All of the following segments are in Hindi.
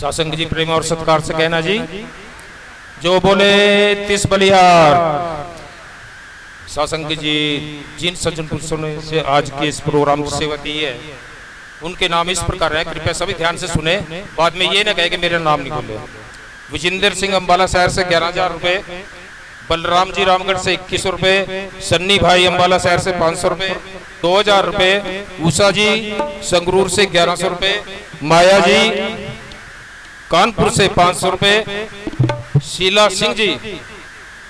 शासन जी प्रेम और सत्कार से कहना जी, जो बोले तिस बलिहार। शासन जी जिन सज्जन पुरुषों ने से आज के इस प्रोग्राम की सेवा दी है उनके नाम इस प्रकार है, कृपया सभी ध्यान से सुने, बाद में ये ना कहे कि मेरा नाम नहीं बोले। विजेंद्र सिंह अम्बाला शहर से 11,000 रुपए, बलराम जी रामगढ़ से 21 रुपए, सन्नी भाई अम्बाला शहर से 500 रुपए, 2,000 रुपए, उषा जी संगरूर से 1100 रुपए, माया जी कानपुर से 500 रुपए, शीला सिंह जी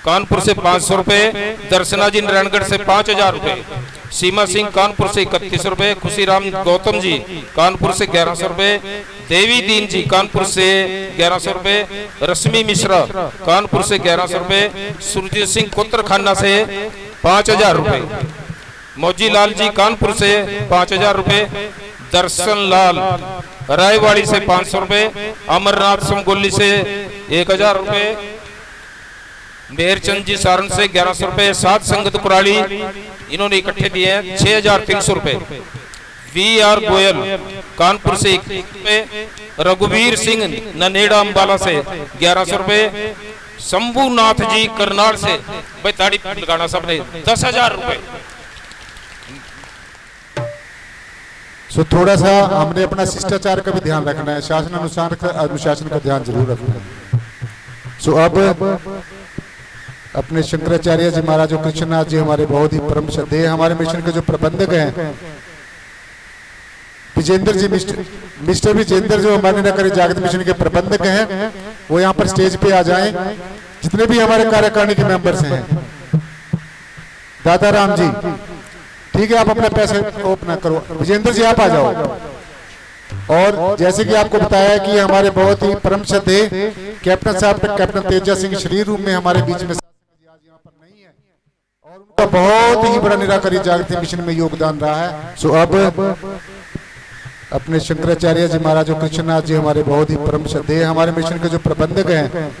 कानपुर से 500 रुपए, दर्शना जी नारायणगढ़ से 5,000 रुपए, सीमा सिंह कानपुर से 31 रुपए, खुशीराम गौतम जी कानपुर से 1100 रुपए, देवी दीन जी कानपुर से 1100 रुपए, रश्मि मिश्रा कानपुर से 1100 रुपए, सुरजीत सिंह कोत्रखाना से 5,000 रुपए, मौजी लाल जी कानपुर से 5,000 रुपए, दर्शन लाल रायवाड़ी से 500 रुपए, अमरनाथ समगोली से 1,000 रुपए, मेहरचंद जी सारण से 1100 रुपए, सात संगत कुराली इन्होंने इकट्ठे दिए हैं 6,300 रुपए, VR गोयल कानपुर से 1 रुपए, रघुवीर सिंह ननेड़ा अम्बाला से 1100 रुपए, शंभुनाथ जी करनाल से, भाई ताड़ी लगाना सबने 10,000 रुपए। सो थोड़ा सा हमने अपना शिष्टाचार का भी ध्यान रखना है, शासन अनुशासन का ध्यान जरूर रखना है। सो अब अपने शंकराचार्य जी महाराज और कृष्णनाथ जी हमारे बहुत ही परम श्रद्धेय हमारे मिशन के जो प्रबंधक हैं, विजेंद्र जी मिस्टर विजेंद्र जो हमारे नगरी जागृत मिशन के प्रबंधक हैं, वो यहाँ पर स्टेज पे आ जाएं। जितने भी हमारे कार्यकारिणी के मेंबर्स हैं, दादा राम जी ठीक है, आप अपना पैसे ओपन करो। विजेंद्र जी आप आ जाओ। और जैसे कि आपको बताया कि हमारे बहुत ही परम श्रद्धेय कैप्टन साहब कैप्टन तेजा सिंह शरीर रूप में हमारे बीच में यहाँ पर नहीं है, और उनका बहुत ही बड़ा निराकारी जागृति मिशन में योगदान रहा है। सो अब अपने शंकराचार्य जी महाराज और कृष्णनाथ जी हमारे बहुत ही परम श्रद्धेय हमारे मिशन के जो प्रबंधक हैं,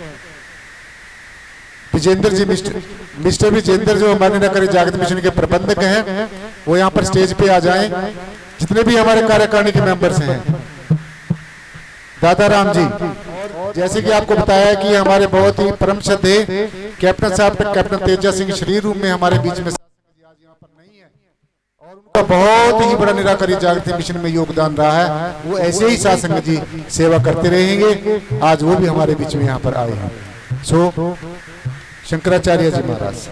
विजेंद्र जी मिस्टर विजेंद्र जो हमारे नगरी जागृत मिशन के प्रबंधक हैं, वो यहाँ पर स्टेज पे आ जाएं। जितने भी हमारे कार्यकारिणी के मेंबर्स हैं, दादा राम जी जैसे कि आपको बताया कि हमारे बहुत ही परम श्रद्धेय कैप्टन साहब कैप्टन तेजा सिंह शरीर रूप में हमारे बीच में यहाँ पर नहीं है, और उनका बहुत ही बड़ा निराकारी जागृति मिशन में योगदान रहा है। वो ऐसे ही साथ संगत जी सेवा करते रहेंगे, आज वो भी हमारे बीच में यहाँ पर आए हैं। सो शंकराचार्य जी महाराज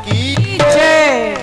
की जय।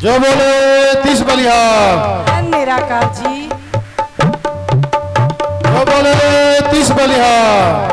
जो बोले तीस बलिहार निराकार जी, जो बोले तीस बलिहार।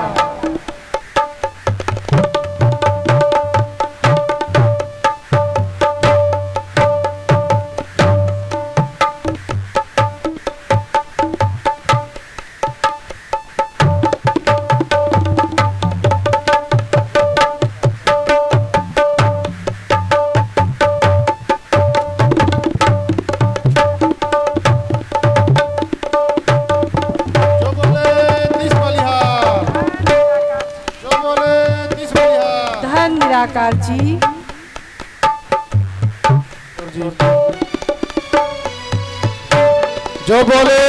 निराकार जी। जो बोले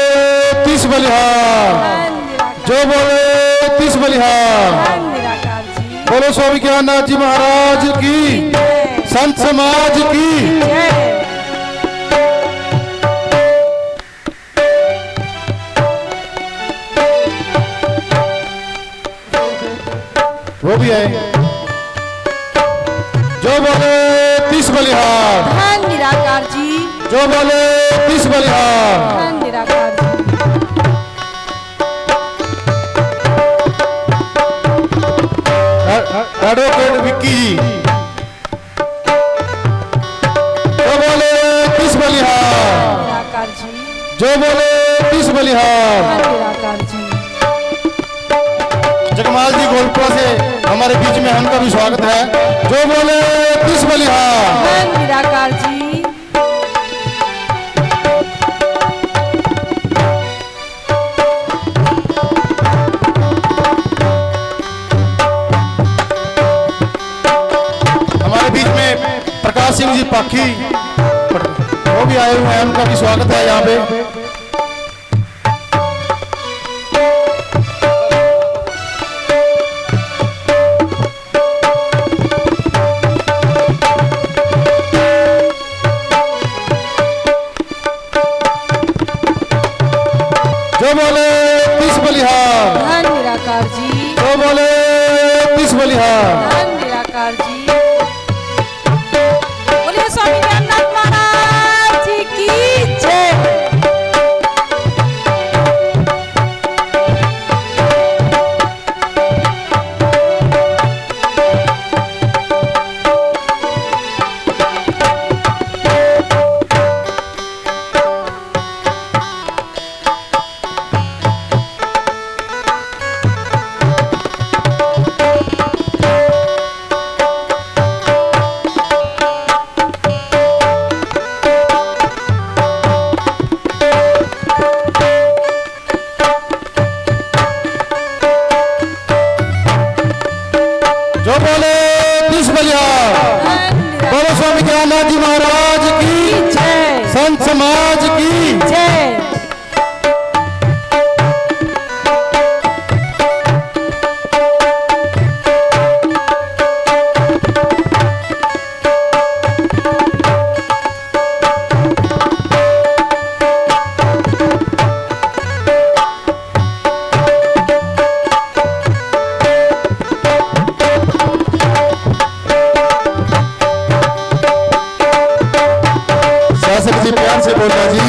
30 बलिहार, धन निराकार जो बोले 30 बलिहार। धन निराकार जी। बोलो स्वामी ज्ञाननाथ जी महाराज की, जय संत समाज की। जय। वो भी है। जो बोले 30 बलिहार, धन निराकार जी। जो बोले 30 बलिहार। धन निराकार जी। एडवोकेट विक्की जी, जो बोले 30 बलिहार। निराकार जी। जो बोले 30 बलिहार। धन निराकार जी। जगमाल जी गोलपुरा से हमारे बीच में, उनका भी स्वागत है। जो बोले 30 बलिहार। धन निराकार जी। हमारे बीच में प्रकाश सिंह जी पाखी, वो भी आए हुए हैं, उनका भी स्वागत है यहाँ पे। जो बोले 30 बलिहार। धन निराकार जी। जो बोले 30 बलिहार। धन निराकार जी। बोलिए स्वामी ज्ञाननाथ महाराज जी की जय। जो बोले 30 बलिहार। बोलो स्वामी ज्ञाननाथ जी महाराज की, जय संत समाज की। जय। शासक जी प्यार से बोलना जी।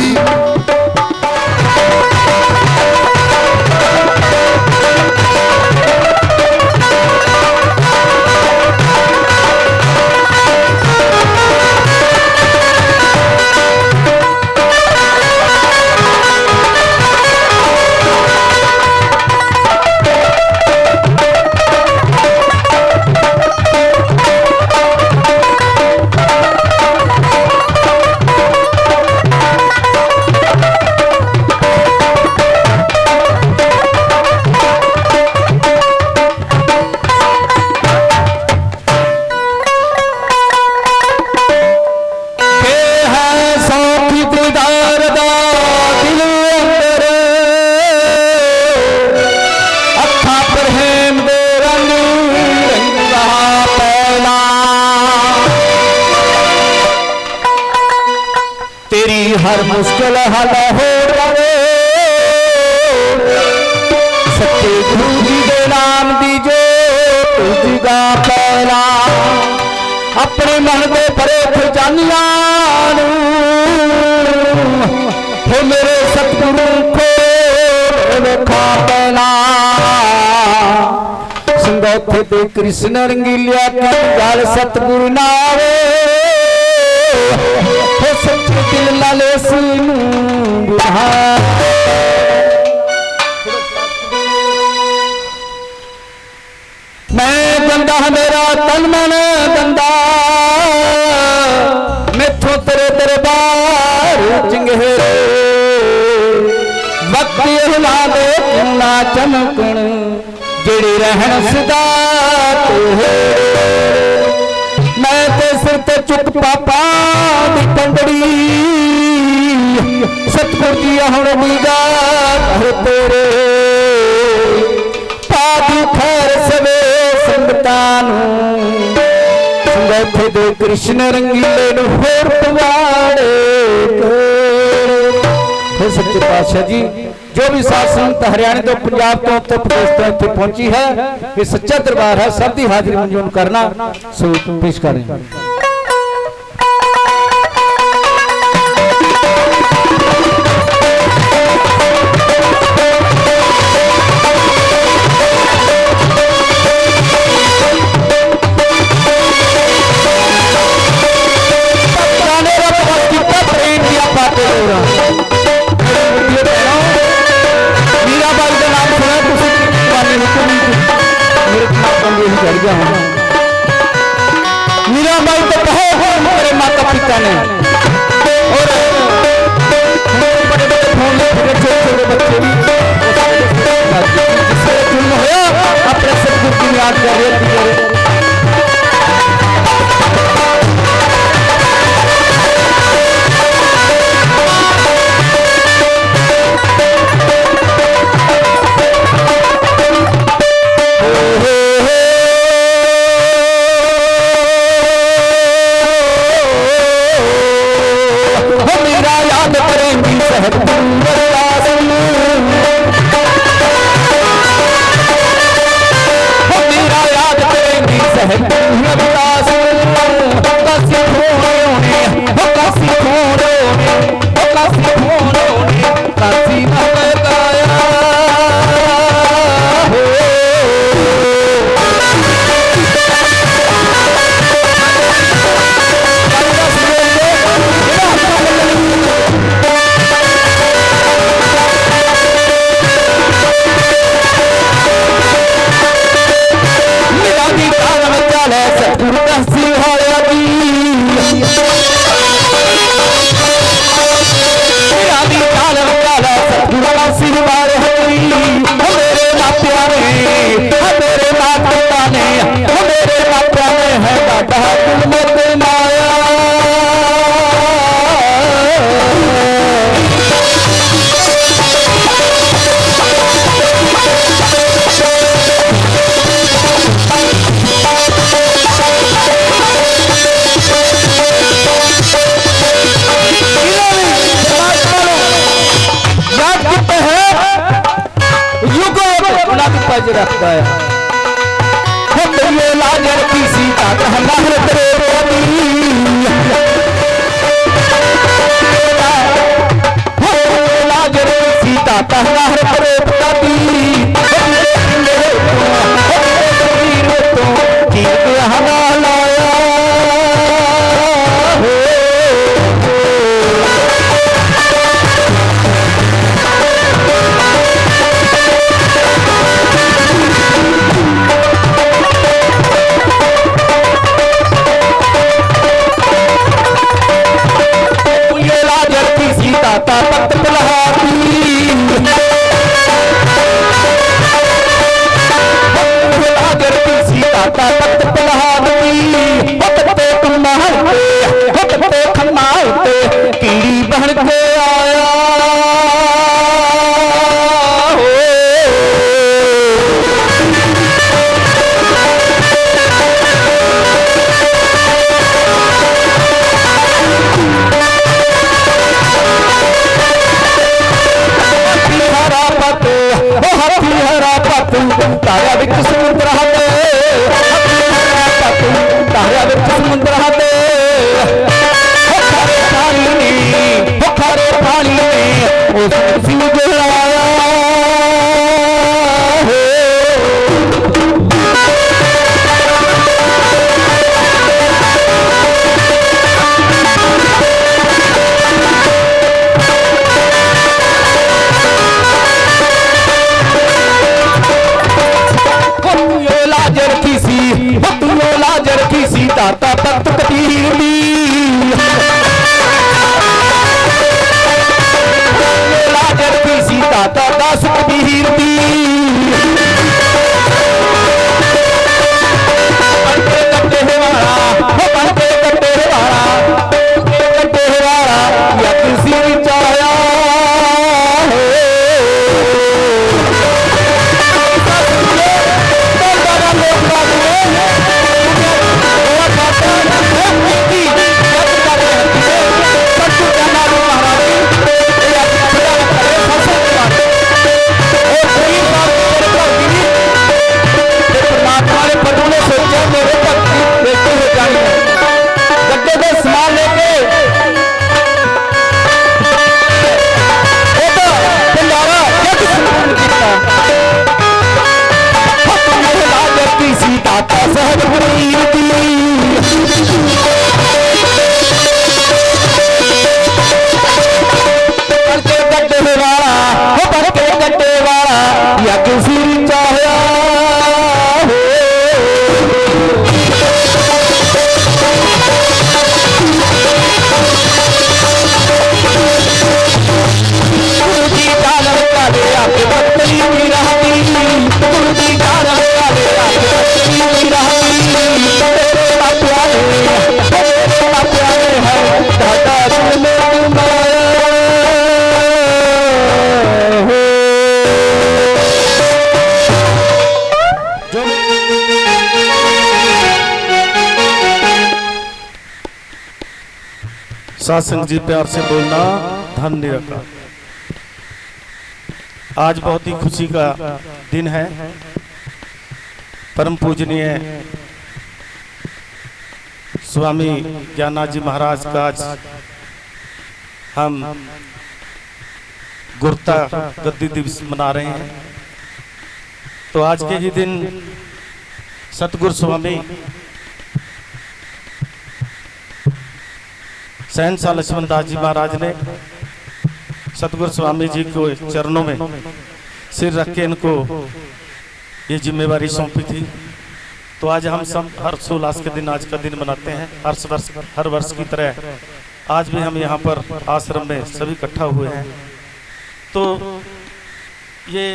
हर मुश्किल हल हो जावे, सच्चे गुरु जी दे नाम दी जो तुझगा पहला अपने मन दे परे खजानियां हो मेरे सतगुरु को देखा पहला संगोथे ते कृष्ण रंगीलिया की गल सतगुरु नावे हो सच्चे दिल नाले सीनू बुढ़ा मैं गंदा मेरा तन मन गंदा मैथों तेरे दरबार चिंगे वक्त हिला दे ना चमकण जेड़ी रहन सदा तू चुक पापा दी टंडड़ी सतगुर जी हुण मीगा कर तेरे पादू खैर सवे संगतां नूं संगत दे कृष्ण रंगीले नूं होर पवाड़े हे सच्चे पातशाह जी जो भी साध संगत हरियाणा तो पंजाब तो उत्तर प्रदेश तो इत्थे पहुंची है ये सच्चा दरबार है सब की हाजिरी मंजूर करना सो पेश करें। मीराबाई तो कहे मेरे माता पिता ने और बड़े बड़े फोन छोटे छोटे बच्चे भी जिससे जुल्म होया अपने सतगुरु की याद कर रहे रखता है हम ये लाजर की सीता कहलाहर लाजर की सीता कहलाहर करे साथ संग जी प्यार से बोलना धन निरंकार। आज बहुत ही खुशी का दिन है। परम पूजनीय स्वामी ज्ञानाथ जी महाराज का आज हम गुरता गद्दी दिवस मना रहे हैं। तो आज के ही दिन सतगुरु स्वामी सहनशाह लक्ष्मण दास जी महाराज ने सतगुरु स्वामी जी को चरणों में सिर रख के इनको ये जिम्मेवारी सौंपी थी। तो आज हम सब हर्षोल्लास के दिन आज का दिन मनाते हैं। हर वर्ष की तरह आज भी हम यहाँ पर आश्रम में सभी इकट्ठा हुए हैं। तो ये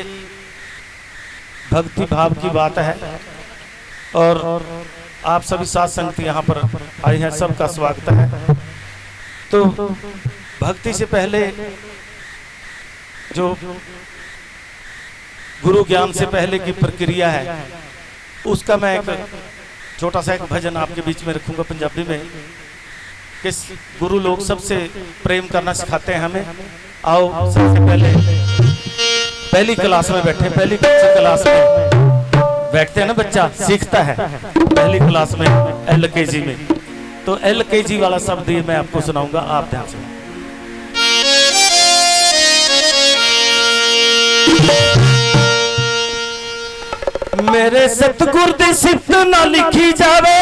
भक्ति भाव की बात है और आप सभी साथ संगत यहाँ पर आए हैं, सबका स्वागत है। तो भक्ति से पहले जो गुरु ज्ञान से पहले की प्रक्रिया है उसका मैं एक छोटा सा एक भजन आपके बीच में रखूंगा पंजाबी में। किस गुरु लोग सबसे प्रेम करना सिखाते हैं हमें। आओ सबसे पहले पहली क्लास में बैठे, पहली क्लास में बैठते हैं ना, बच्चा सीखता है पहली क्लास में LKG में। तो LKG वाला शब्द ये मैं आपको सुनाऊंगा, आप ध्यान से। मेरे सतगुर दी सिफत ना लिखी जावे,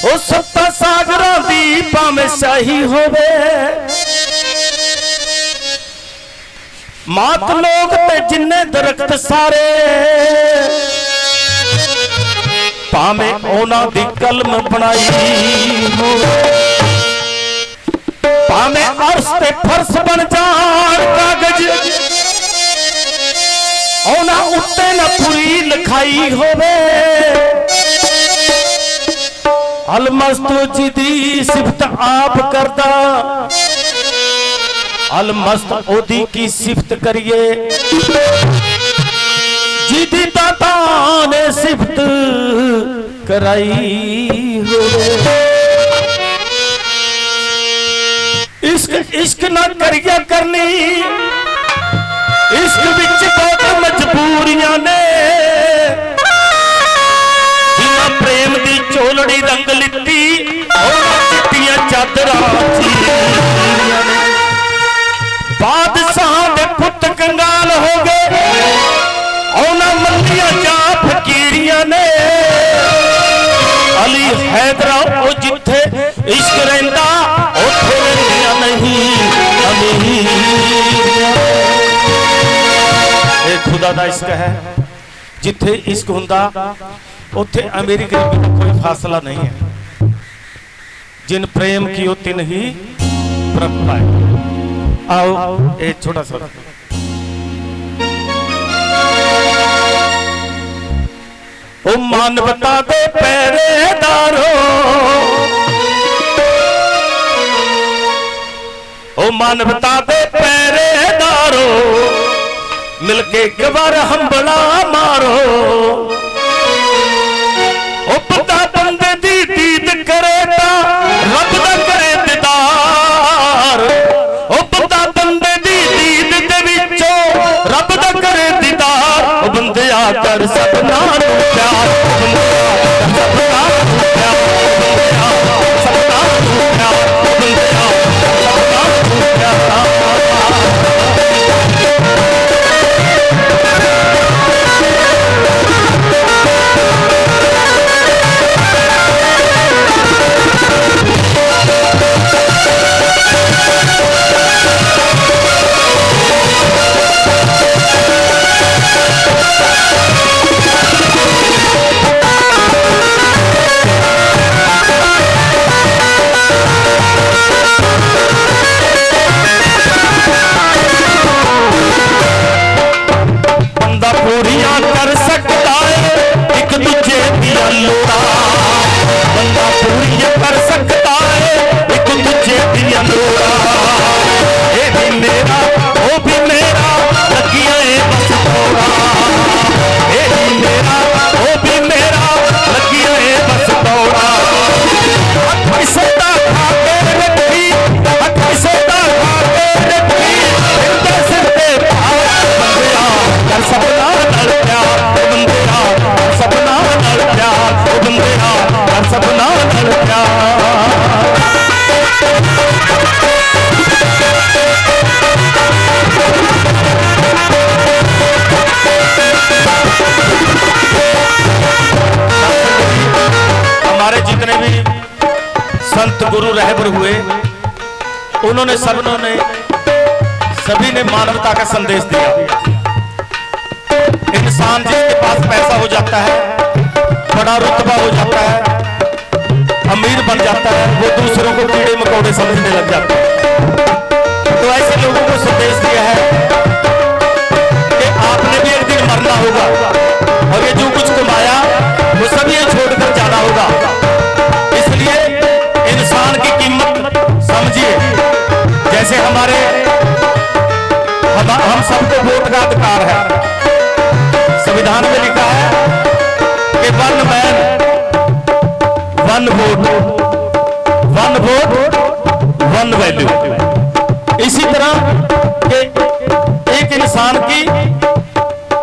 ओ सत्ता सागरां दी भावें शाही होवे। मात लोग ते जिन्ने दरख्त सारे, भावें ओना दी कलम बनाई होवे। भावें अर्श ते फर्श बन जान कागज, ओना उत्ते न पूरी लिखाई होवे। अलमस्त जी दी सिफत आप करदा, अलमस्त ओदी की सिफत करिए। जिदी दाता ने सिफत कराई होवे। इश्क इश्क ना करिए करनी, इश्क विच बहुत मजबूरियां ने। जिन्ना प्रेम दी चोलड़ी रंग लित्ती, ओना चिट्टियां चादरां चीरियां ने। बादशाह दे पुत कंगाल हो गए, ओना मंदियां जा फकीरियां ने। अली हैदरा ओ जिथे इश्क रहिंदा, ओथे रहिंदियां नहीं अमीरियां। खुदा दा इश्क है, जिथे इश्क हुंदा उथे अमीरी गरीबी का कोई फासला नहीं है। जिन प्रेम कियो तिन ही प्रभ पाए। आओ एक छोटा सा ओ मानवता दे पहरेदारो, ओ मानवता दे पहरेदारो, मिलके एक बार हंबला मारो। ओ बंदा बंदे दी दीद करे ता रब दा करे दीदार। ओ बंदा बंदे दी दीद दे विचों रब दा करे दीदार। ओ बंदे आकर सबना नू प्यार, बंदे आकर सबना नू प्यार, बंदे आकर सबना नू प्यार, बंदे आकर सबना नू प्यार। संत गुरु रहबर हुए, उन्होंने सभी ने मानवता का संदेश दिया। इंसान जिसके पास पैसा हो जाता है, बड़ा रुतबा हो जाता है, अमीर बन जाता है, वो दूसरों को कीड़े मकोड़े समझने लग जाता है। तो ऐसे लोगों को संदेश दिया है कि आपने भी एक दिन मरना होगा और ये जो कुछ कमाया वो सब ये छोड़कर जाना होगा। इसलिए इंसान की कीमत समझिए। जैसे हम सबको वोट का अधिकार है। संविधान में लिखा है कि one man one vote, one vote one value. इसी तरह के एक इंसान की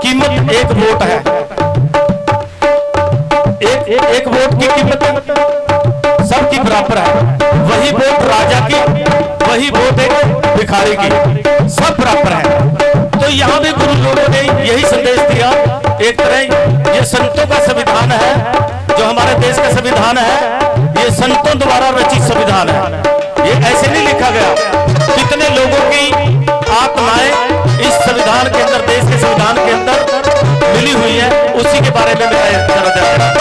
कीमत एक वोट है। एक वोट की कीमत सबकी बराबर है। वही वोट राजा की, वही वोट एक भिखारी की, सब बराबर है। तो यहाँ भी गुरु लोगों ने यही संदेश दिया। एक तरह ये संतों का संविधान है, जो हमारे देश का संविधान है, ये संतों द्वारा रचित संविधान है। ये ऐसे नहीं लिखा गया। कितने लोगों की आत्माएं इस संविधान के अंदर, देश के संविधान के अंदर मिली हुई है, उसी के बारे में मैं जरा देखना।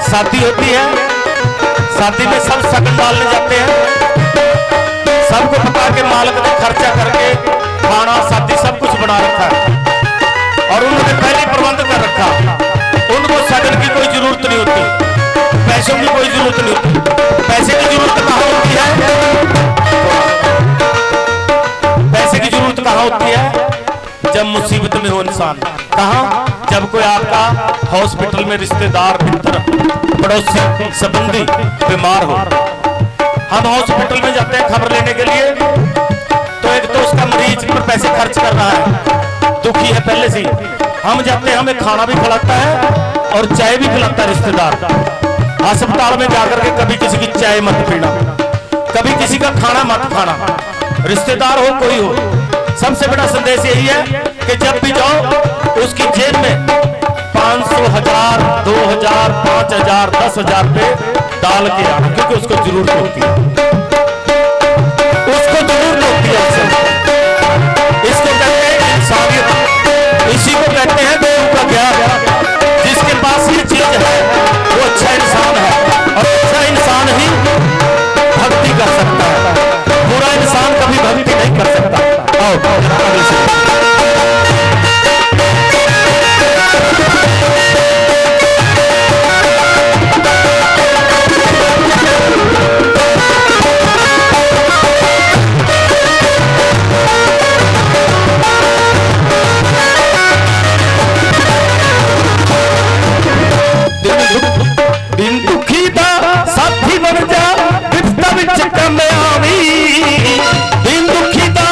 शादी होती है, शादी में सब शगन डालने जाते हैं। सबको पता के मालिक ने खर्चा करके खाना शादी सब कुछ बना रखा है और उन्होंने पहले प्रबंध कर रखा। उनको शगन की कोई जरूरत नहीं होती, पैसों की कोई जरूरत नहीं होती। पैसे की जरूरत कहाँ होती है? पैसे की जरूरत कहाँ होती है? जब मुसीबत में हो इंसान। कहाँ? जब कोई आपका हॉस्पिटल में रिश्तेदार, मित्र, पड़ोसी, संबंधी बीमार हो। हम हॉस्पिटल में जाते हैं खबर लेने के लिए, तो एक तो उसका मरीज पर पैसे खर्च कर रहा है, दुखी है पहले से। हम जाते हैं, हमें खाना भी खिलाता है और चाय भी पिलाता है रिश्तेदार। अस्पताल में जाकर के कभी किसी की चाय मत पीना, कभी किसी का खाना मत खाना, रिश्तेदार हो कोई हो। सबसे बड़ा संदेश यही है कि जब भी जाओ उसकी जेब में 500, 1000, 2000, 5000, 10,000 रुपए डाल के आना, क्योंकि उसको जरूरत होती है, उसको जरूरत होती है। इसको कहते हैं इंसानियत, इसी को कहते हैं गुरु का ज्ञान। जिसके पास ये चीज है वो अच्छा इंसान है, और अच्छा इंसान ही भक्ति कर सकता है। बुरा इंसान कभी भक्ति नहीं कर सकता। आओ दिन दुखी दा साथी बन जा, विपता विच कम आवी। दिन दुखी दा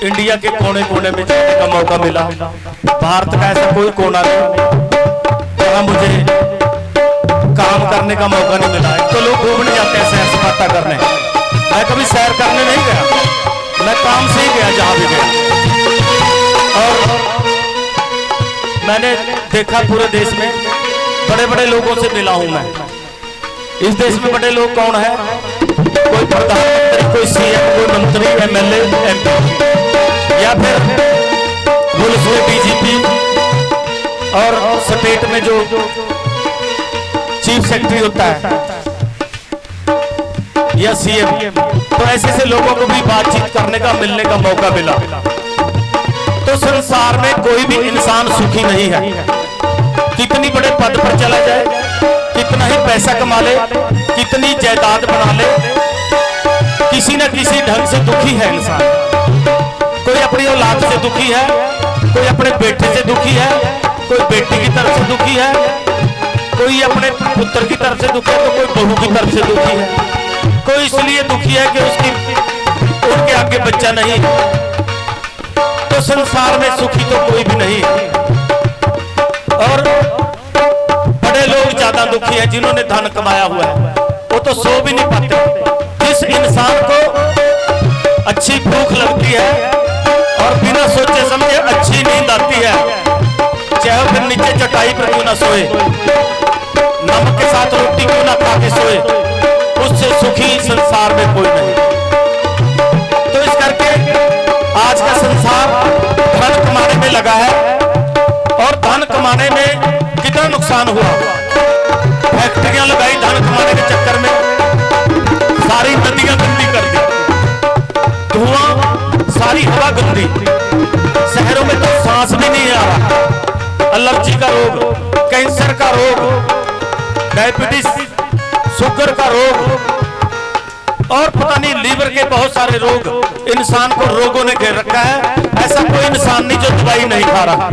इंडिया के कोने कोने में जाने का मौका मिला। भारत का ऐसा कोई कोना नहीं जहाँ मुझे काम करने का मौका नहीं मिला। एक तो लोग घूमने जाते हैं सैर सपाटा करने, मैं कभी सैर करने नहीं गया, मैं काम से ही गया जहाँ भी गया। और मैंने देखा पूरे देश में बड़े बड़े लोगों से मिला हूं मैं। इस देश में बड़े लोग कौन है? कोई प्रधानमंत्री, कोई सीएम, कोई मंत्री, एमएलए, एमपी, या फिर पुलिस में डीजीपी और स्टेट में जो चीफ सेक्रेटरी होता है या सीएम। तो ऐसे लोगों को भी बातचीत करने का, मिलने का मौका मिला। तो संसार में कोई भी इंसान सुखी नहीं है। कितनी बड़े पद पर चला जाए, कितना ही पैसा कमा ले, कितनी जायदाद बना ले, किसी न किसी ढंग से दुखी है इंसान। कोई अपनी औलाद से दुखी है, कोई अपने बेटे से दुखी है, कोई बेटी की तरफ से दुखी है, कोई अपने पुत्र की तरफ से दुखी है, तो कोई बहू की तरफ से दुखी है। कोई इसलिए दुखी है कि उनके आगे बच्चा नहीं। तो संसार में सुखी तो कोई भी नहीं। और बड़े लोग ज्यादा दुखी है जिन्होंने धन कमाया हुआ है, वो तो सो भी नहीं पाते। जिस इंसान को अच्छी भूख लगती है और बिना सोचे समझे अच्छी नींद आती है, चाहे फिर नीचे चटाई पर क्यों ना सोए, नमक के साथ रोटी क्यों ना खा के सोए, उससे सुखी संसार में कोई नहीं। तो इस करके आज का संसार धन कमाने में लगा है। और धन कमाने में कितना नुकसान हुआ। फैक्ट्रियां लगाई धन कमाने के चक्कर में, सारी नदियां गंदी कर दी, धुआं, सारी हवा गंदी। शहरों में तो सांस भी नहीं आ रहा। एलर्जी का रोग, कैंसर का रोग, डायबिटीज, शुगर का रोग और पता नहीं लीवर के बहुत सारे रोग इंसान को रोगों ने घेर रखा है। ऐसा कोई इंसान नहीं जो दवाई नहीं खा रहा।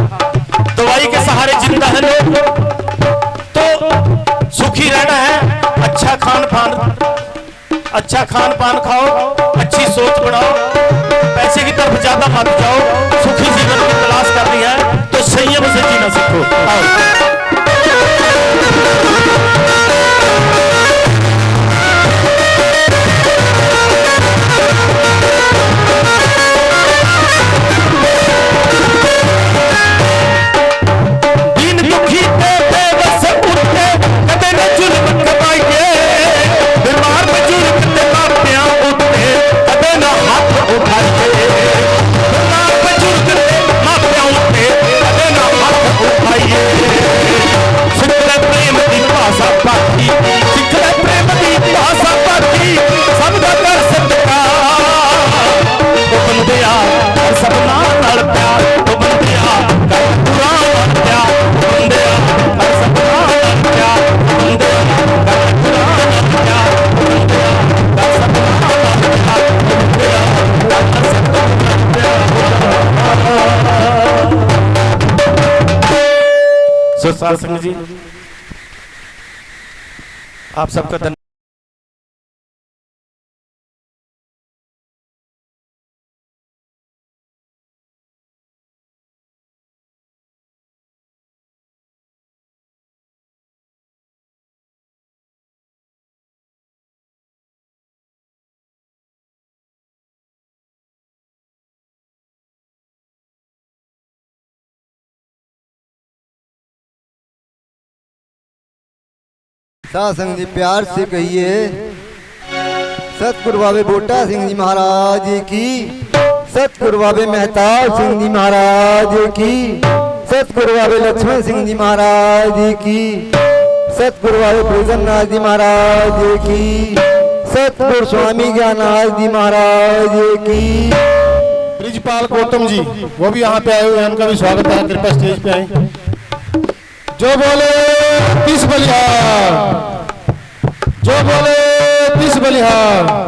दवाई के सहारे जिंदा है लोग। तो सुखी रहना है, अच्छा खान पान खाओ, अच्छी सोच बनाओ, पैसे की तरफ ज्यादा मत जाओ। सुखी जीवन की तलाश करनी है तो संयम से जीना सीखो। संघ जी, आप सबका धन्यवाद। संग जी प्यार से कहिए सतगुरु बाबे बोटा सिंह जी महाराज की, सतगुरु बाबे मेहताब सिंह जी महाराज की, सतगुरु बाबे लक्ष्मण सिंह जी महाराज की, सतगुरु बाबे भोजननाथ जी महाराज की, सतगुरु स्वामी ज्ञाननाथ जी महाराज की। ब्रिजपाल गौतम जी वो भी यहाँ पे आए हुए हैं, उनका भी स्वागत है, कृपया स्टेज पे आए। जो बोले 30 बलिहार, जो बोले 30 बलिहार।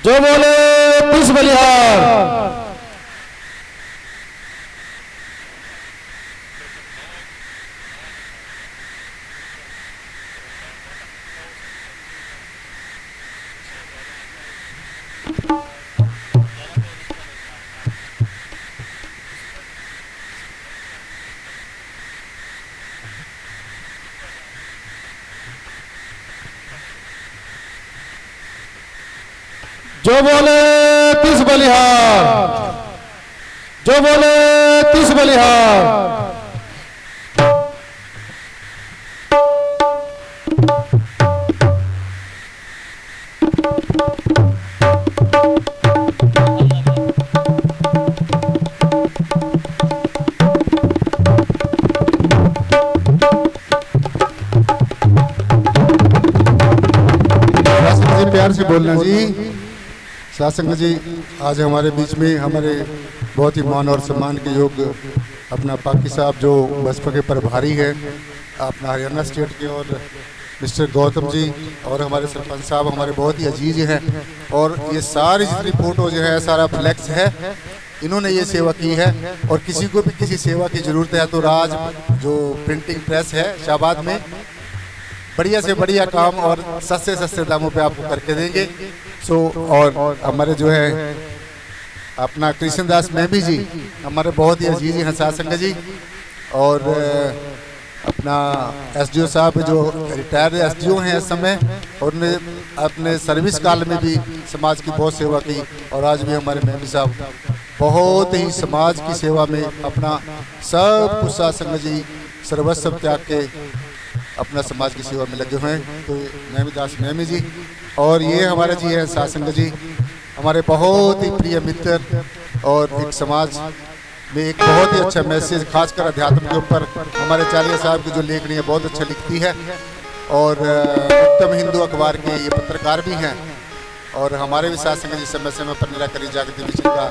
जो बोले 30 बलिहार। जो बोले 30 बलिहार। जो बोले 30 बलिहार। प्यार से बोलना जी। शासन जी, आज हमारे बीच में हमारे बहुत ही मान और सम्मान के योग्य अपना पाकी साहब जो बसपा के प्रभारी है अपना हरियाणा स्टेट के, और मिस्टर गौतम जी और हमारे सरपंच साहब हमारे बहुत ही अजीज हैं। और ये सारी जितनी फोटो जो है सारा फ्लैक्स है, इन्होंने ये सेवा की है। और किसी को भी किसी सेवा की ज़रूरत है तो राज जो प्रिंटिंग प्रेस है शाहबाद में बढ़िया से बढ़िया काम और सस्ते सस्ते दामों पे आपको करके देंगे। सो और हमारे जो है अपना कृष्णदास मेहमी जी हमारे बहुत ही अजीज हैं शासन जी, और अपना एसडीओ साहब जो रिटायर्ड एसडीओ हैं इस समय, और उन्होंने अपने सर्विस काल में भी समाज की बहुत सेवा की। और आज भी हमारे मेहमी साहब बहुत ही समाज की सेवा में अपना सब कुछ शासन जी सर्वस्व त्याग के अपना समाज की सेवा में लगे हुए हैं। तो मेहमी दास मेहमी जी और ये हमारे जी हैं शासन जी, हमारे बहुत ही प्रिय मित्र, और एक समाज में एक बहुत ही अच्छा मैसेज खासकर अध्यात्म के ऊपर हमारे चालिया साहब की जो लेखनी है बहुत अच्छा लिखती है। और उत्तम हिंदू अखबार के ये पत्रकार भी हैं, और हमारे भी शासन जी समय समय पर निराकरी जागृति मिशन का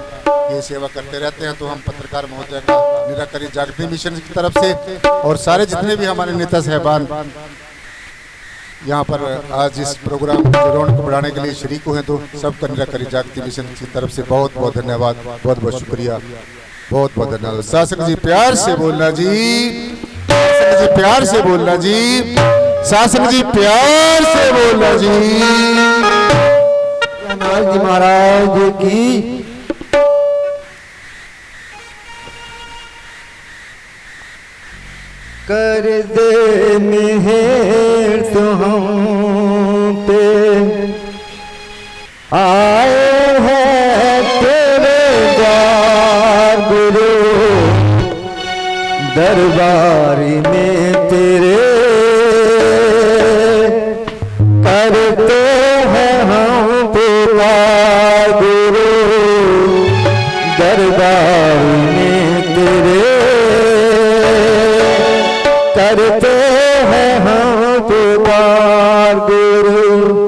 ये सेवा करते रहते हैं। तो हम पत्रकार महोदय का निराकरी जागृति मिशन की तरफ से और सारे जितने भी हमारे नेता साहबान यहाँ पर आज इस प्रोग्राम की रौनक को बढ़ाने के लिए शरीक हुए हैं, तो सबका निराकरी जागृति मिशन की तरफ से बहुत बहुत धन्यवाद, बहुत बहुत शुक्रिया, बहुत बहुत धन्यवाद। शासन जी प्यार से बोलना जी, शासन जी प्यार से बोलना जी, शासन जी प्यार से बोलना जी। जी महाराज की कर दे मेहर तो हम पे आए हैं तेरे द्वार गुरु, दरबारी में तेरे करते हैं हम पुकार गुरु, दरबारी में तेरे करते हैं हम पुकार गुरु,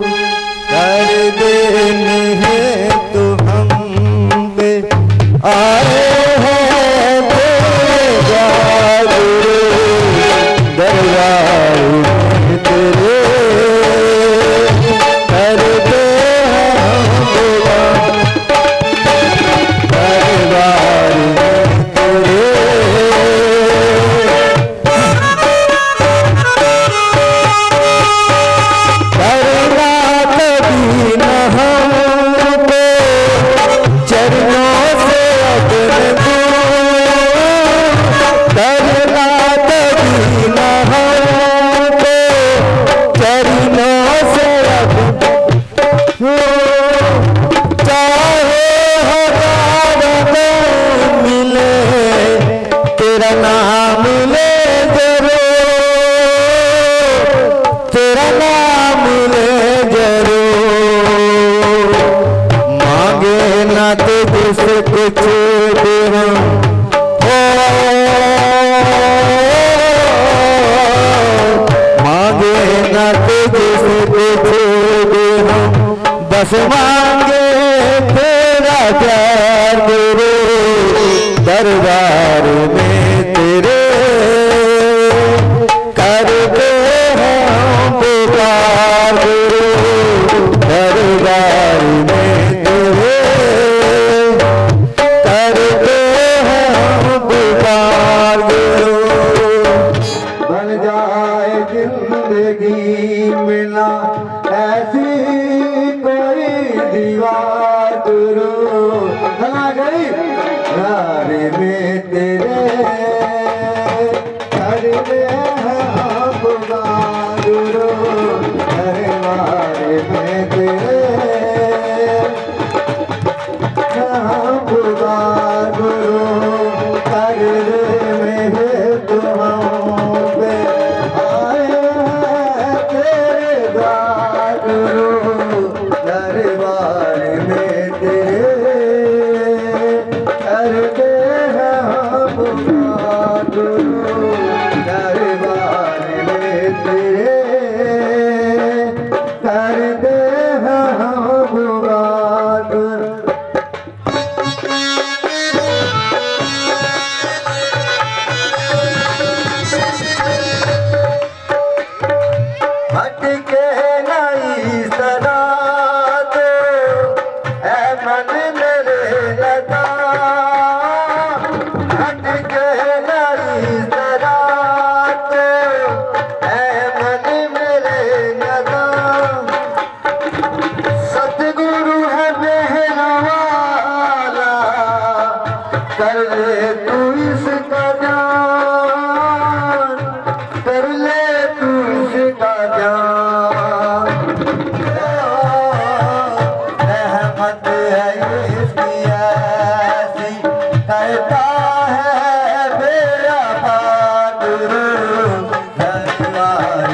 कर देने हैं तो हम पे आए हैं तेरे द्वार गुरु, दरबार में तेरे करते हैं हम पुकार, दरबार में तेरे बस मांगे तेरा प्यार गुरु, दरबार में तेरे करते हैं पुकार गुरु, दरबार में दरबार में तेरे करते हैं हम गुरु दरबार में तेरे करते हैं हम गुरु। हटके नहीं सदा तो है मन मेरे लगा, हटके नहीं सदा तो है मन मेरे लगा। सतगुरु है मेरा वाला कर ले तू इसका ध्यान, कर ले तू इसका ध्यान। रहमत है इसकी ऐसी करता है मेरा बहादुर दरबार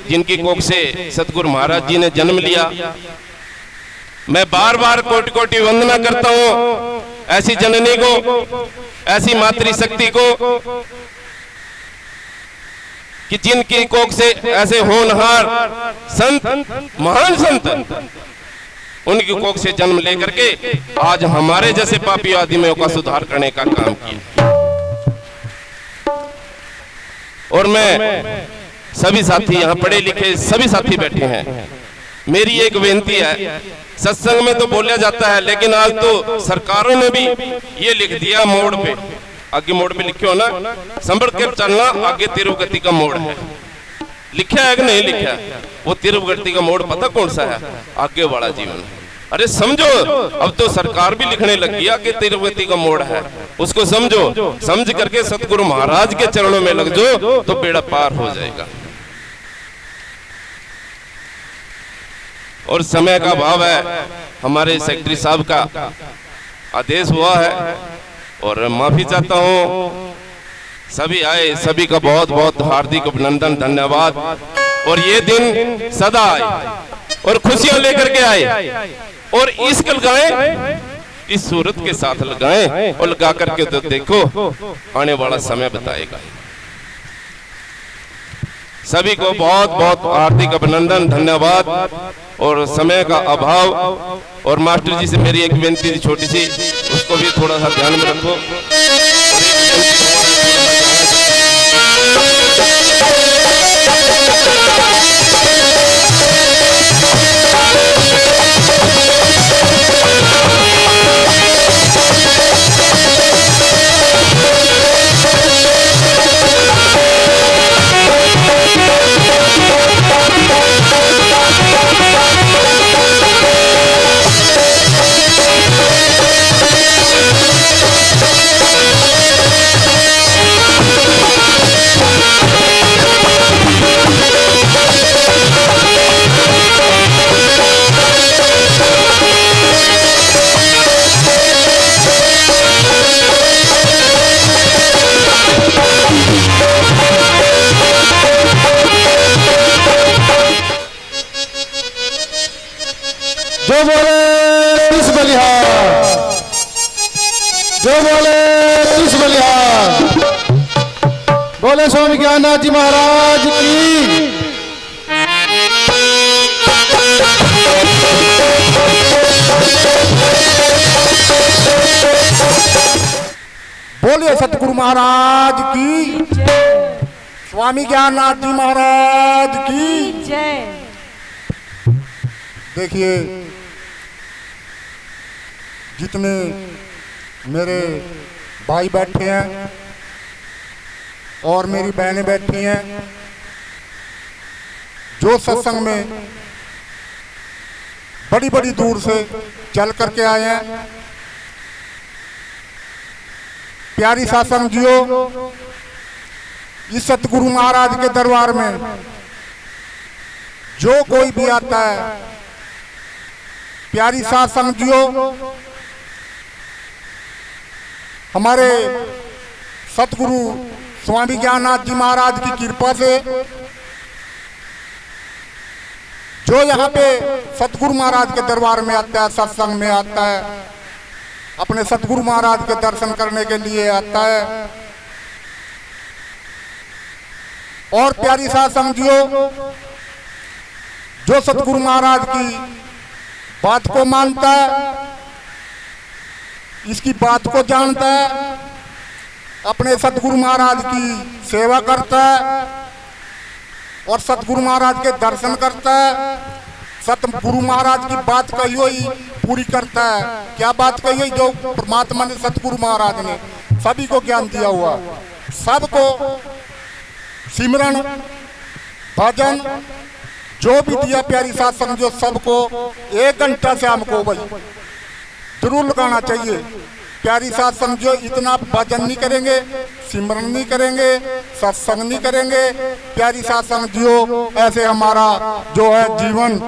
जिनकी कोख से सतगुरु महाराज जी ने जन्म लिया, मैं बार बार कोटि कोटि वंदना करता हूँ ऐसी जननी को, ऐसी मातृशक्ति को कि जिनकी कोख से ऐसे होनहार संत, महान संत उनकी कोख से जन्म लेकर के आज हमारे जैसे पापी आदमियों का सुधार करने का काम किया। और मैं सभी साथी यहाँ पढ़े लिखे सभी साथी बैठे हैं, मेरी एक बेनती है, सत्संग में तो बोला जाता है लेकिन आज तो सरकारों ने भी ये लिख दिया मोड़ पे, आगे मोड़ पे लिखे हो ना, संभल कर चलना आगे तिरुगति का मोड़ है, लिखा है कि नहीं लिखा है? वो तिरुगति का मोड़ पता कौन सा है? आगे वाला जीवन। अरे समझो, अब तो सरकार भी लिखने लग गया कि तिरुगति का मोड़ है, उसको समझो, समझ करके सतगुरु महाराज के चरणों में लग जाओ तो बेड़ा पार हो जाएगा। और समय का भाव है, हमारे सेक्रेटरी साहब का आदेश हुआ है और माफी चाहता हूँ। सभी आए, सभी का बहुत बहुत हार्दिक अभिनंदन, धन्यवाद। और ये दिन सदा आए और खुशियां लेकर के आए और इश्क लगाएं, इस सूरत के साथ लगाएं और लगा करके तो देखो आने वाला समय बताएगा। सभी को बहुत बहुत हार्दिक अभिनंदन, धन्यवाद। और समय का अभाव, और मास्टर जी से मेरी एक विनती थी छोटी सी, उसको भी थोड़ा सा ध्यान में रखो। जो बोले तीस बलिहार, जो बोले तीस बलिहार, बोले स्वामी ज्ञाननाथ जी महाराज की। बोलिए सतगुरु महाराज की, स्वामी ज्ञाननाथ जी महाराज की जय। देखिए, जितने मेरे भाई बैठे हैं और मेरी बहनें बैठी हैं, जो सत्संग में बड़ी बड़ी दूर से चल करके आए हैं, प्यारी सत्संग जियो, इस सतगुरु महाराज के दरबार में जो कोई भी आता है, प्यारी साथ संगियों, हमारे सतगुरु स्वामी ज्ञाननाथ जी महाराज की कृपा से जो यहाँ पे सतगुरु महाराज के दरबार में आता है, सत्संग में आता है, अपने सतगुरु महाराज के दर्शन करने के लिए आता है। और प्यारी साथ समझियो, जो सतगुरु महाराज की बात को मानता है, इसकी बात को जानता है, अपने सतगुरु महाराज की सेवा करता है और सतगुरु महाराज के दर्शन करता है, सतगुरु महाराज की बात कही हुई पूरी करता है। क्या बात कही हुई? जो परमात्मा ने, सतगुरु महाराज ने सभी को ज्ञान दिया हुआ, सबको सिमरन भजन जो भी दिया प्यारी साथ समझो, सबको 1 घंटा से हमको भाई जरूर लगाना चाहिए। प्यारी साथ समझो, इतना भजन नहीं करेंगे, सिमरन नहीं करेंगे, सत्संग नहीं करेंगे, प्यारी साथ समझियो, ऐसे हमारा जो है जीवन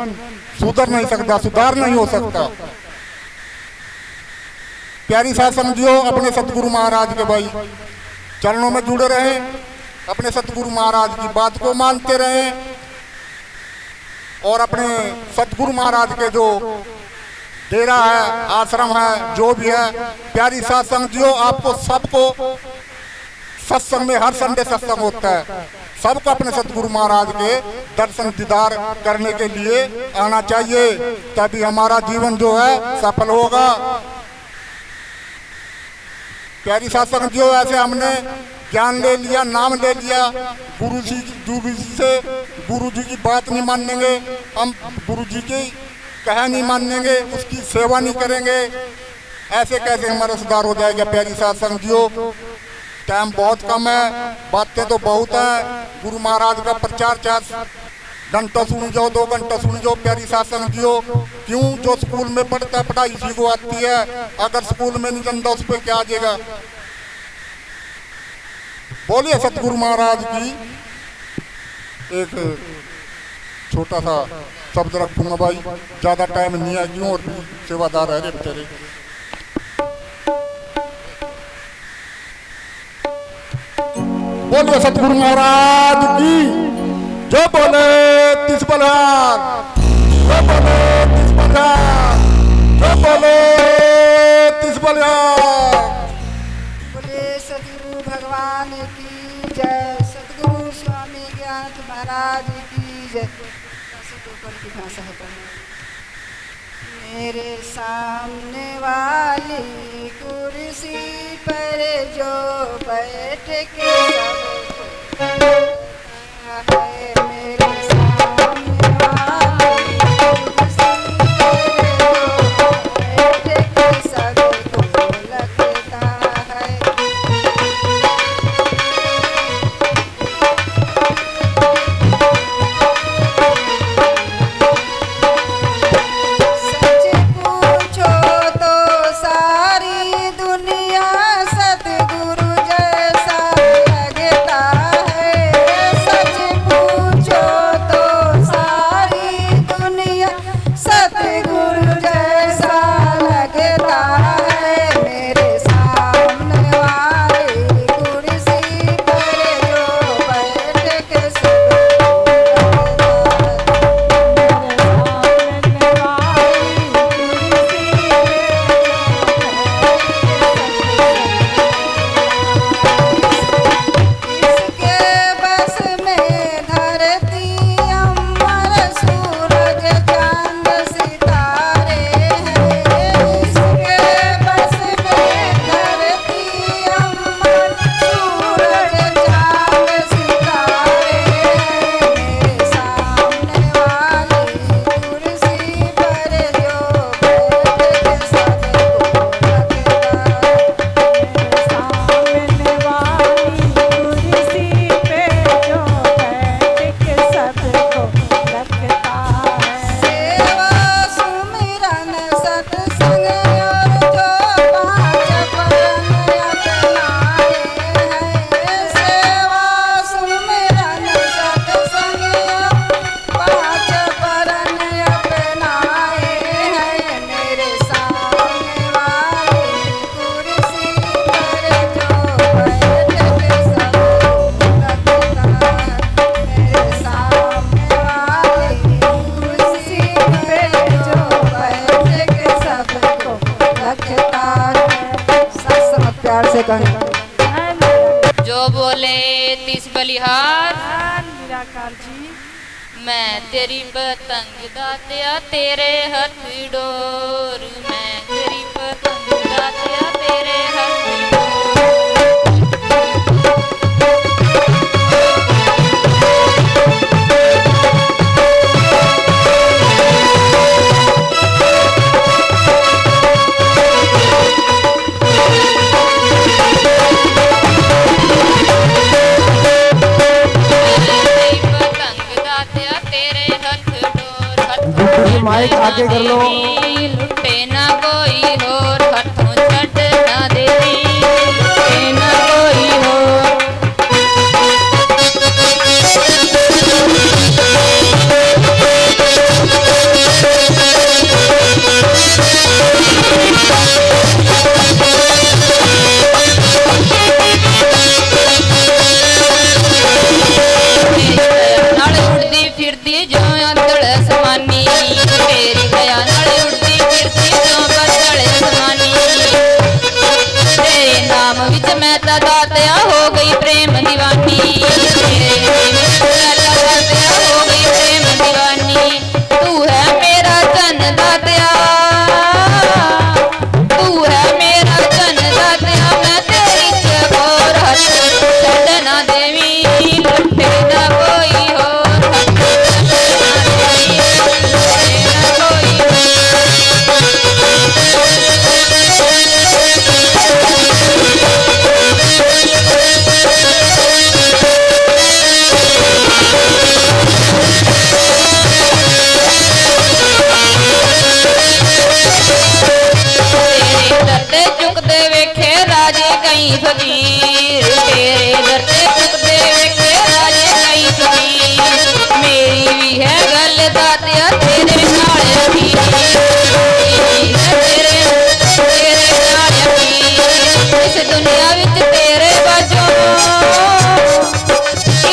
सुधर नहीं सकता, सुधार नहीं हो सकता। प्यारी साथ समझियो, अपने सतगुरु महाराज के भाई चरणों में जुड़े रहें, अपने सतगुरु महाराज की बात को मानते रहें और अपने सतगुरु महाराज के जो डेरा है, आश्रम है, जो भी है, प्यारी साथ समझियो, आपको सबको सत्संग में हर संडे सत्संग होता है, सबको अपने सतगुरु महाराज के दर्शन दीदार करने के लिए आना चाहिए, तभी हमारा जीवन जो है सफल होगा। प्यारी साथ समझियो, ऐसे हमने ज्ञान ले लिया, नाम ले लिया, गुरु जी से गुरु जी की बात नहीं मानेंगे, हम गुरु जी की कह नहीं मानेंगे, उसकी सेवा नहीं करेंगे, ऐसे कैसे हमारा सुधार हो जाएगा? प्यारी साथ समझियो, टाइम बहुत कम है, बातें तो बहुत है। गुरु महाराज का प्रचार 4 घंटा सुन जाओ, 2 घंटा सुन जाओ, प्यारी साथ समझियो। क्यों? जो स्कूल में पढ़ता है पढ़ाई इसी को आती है, अगर स्कूल में नहीं जानता उस पर क्या आ जाएगा? बोलिए सतगुरु महाराज की एक छोटा सा शब्द रखूंगा भाई, ज्यादा टाइम नहीं है, क्यों? और सेवादार है रे बेचारे। बोलिए सतगुरु महाराज की, जो बोले तिस बलहार, जो बोले तिस बलहार, जो बोले तिस बलहार। बोले सतगुरु भगवान की जय, सतगुरु स्वामी ज्ञाननाथ महाराज की जय। की भाषा है मेरे सामने वाली कुर्सी पर जो बैठ के है, मेरे सामने वाली कुर्सी पर जो बैठ के सबको लगता है। सच पूछो से कहें। जो बोले तीस बलिहार निराकार जी मैं तेरी पतंग दातिया तेरे हाथ डोर, मैं तेरी पतंग दातिया तेरे हाथ डोर। माइक आगे कर लो। लुटे ना कोई और हाथों छड़ ना देवी, लुटे ना कोई और। नाल उड़दी फिरदी जो अंदर समानी, तेरी गया नाल उड़दी फिरदी जो बदल समानी। तेरे नाम विच मैं ता दातिया हो गई प्रेम दीवानी, तेरे नाम विच मैं ता दातिया हो गई प्रेम दीवानी। तू है मेरा जन दातिया, तू है मेरा जन दातिया, मैं तेरी चकोर हथ छड़ ना देवी, लुटे ना कोई और हथ छड़ ना देवी, लुटे ना कोई तेरे दर ते झुकदे वेखे राजे कई फकीर, तेरे दर ते झुकदे वेखे राजे कई फकीर। मेरी भी है गल दातिया तेरे नाल अखीर, मेरी भी है तेरे नाल अखीर। इस दुनिया विच तेरे बाजों,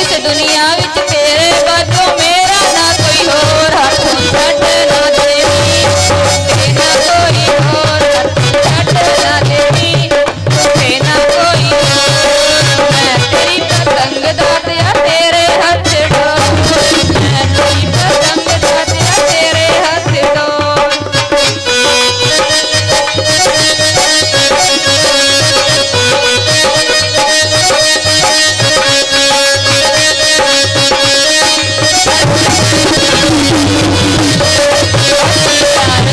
इस दुनिया विच तेरे बाजों मेरा ना कोई होर हाथों छड़ ना देवी, लुटे ना कोई होर हाथों छड़ ना देवी, लुटे ना कोई होर। मैं तेरी पतंग दातिया तेरे हाथ डोर, मैं तेरी पतंग दातिया तेरे हाथ डोर।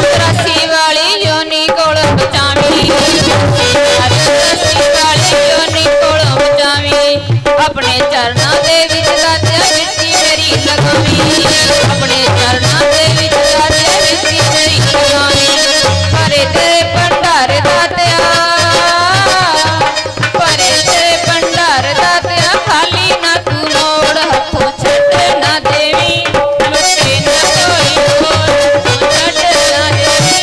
चौरासी वाली योनी कोलों बचावी, चौरासी वाली योनी कोलों बचावी। अपने चरना दे विच दातिया मिट्टी मेरी लगावी, अपने चरना दे विच दातिया मिट्टी मेरी लगावी। परे तेरे भंडार दातिया, परे तेरे भंडार दातिया, खाली ना तू मोड़ हथों छड़ ना देवी, लुटे ना कोई होर हथों छड़ ना देवी,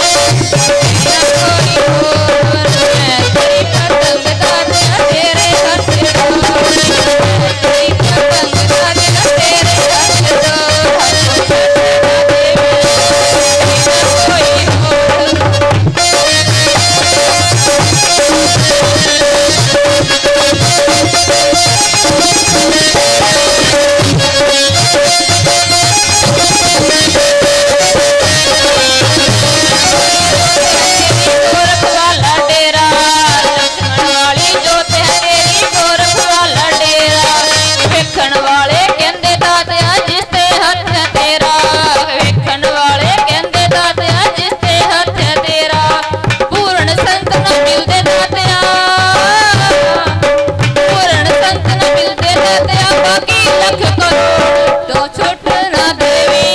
लुटे ना कोई होर। मैं तेरी पतंग दातिया तेरे हाथ डोर, मैं तेरी पतंग दातिया तेरे हाथ डोर, हथों छड़ ना देवी, लुटे ना कोई होर। गोरख वाला डेरा लक्ष्मण वाली जोत है तेरी, गोरख वाला डेरा। वेखण वाले कहंदे दातिया जिस ते हथ है तेरा, वेखण वाले कहंदे दातिया जिस ते हथ है तेरा। पूर्ण संत न मिलदे दातिया, पूर्ण संत न मिलदे दातिया, बाकी लख करोड़ तो छुट ना देवी,